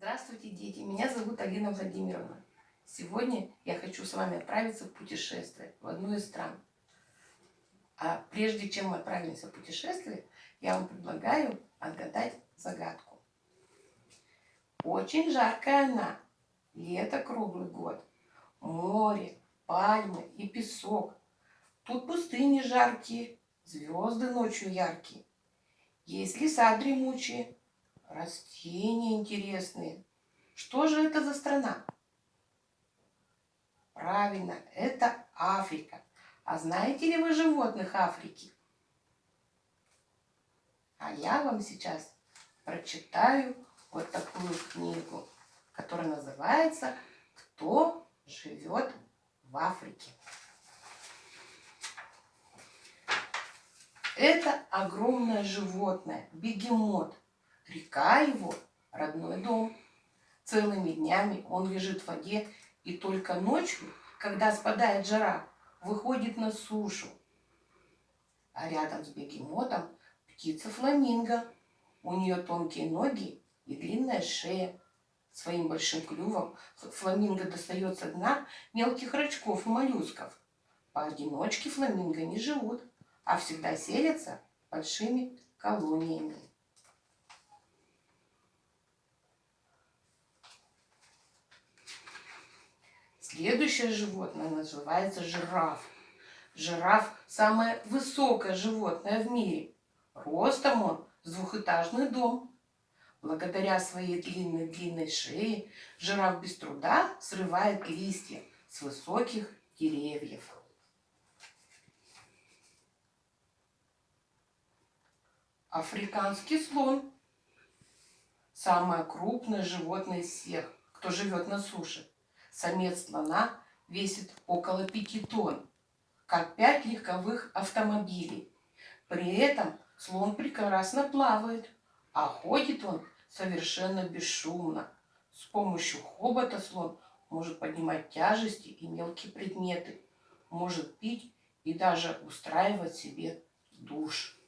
Здравствуйте, дети! Меня зовут Алина Владимировна. Сегодня я хочу с вами отправиться в путешествие в одну из стран. А прежде чем мы отправимся в путешествие, я вам предлагаю отгадать загадку. Очень жаркая она, лето круглый год, море, пальмы и песок. Тут пустыни жаркие, звезды ночью яркие. Есть леса дремучие, растения интересные. Что же это за страна? Правильно, это Африка. А знаете ли вы животных Африки? А я вам сейчас прочитаю вот такую книгу, которая называется «Кто живет в Африке?». Это огромное животное, бегемот. Река его – родной дом. Целыми днями он лежит в воде и только ночью, когда спадает жара, выходит на сушу. А рядом с бегемотом птица фламинго. У нее тонкие ноги и длинная шея. Своим большим клювом фламинго достает со дна мелких рачков и моллюсков. Поодиночке фламинго не живут, а всегда селятся большими колониями. Следующее животное называется жираф. Жираф – самое высокое животное в мире. Ростом он с двухэтажный дом. Благодаря своей длинной шее жираф без труда срывает листья с высоких деревьев. Африканский слон – самое крупное животное из всех, кто живет на суше. Самец слона весит около 5 тонн, как 5 легковых автомобилей. При этом слон прекрасно плавает, а ходит он совершенно бесшумно. С помощью хобота слон может поднимать тяжести и мелкие предметы, может пить и даже устраивать себе душ.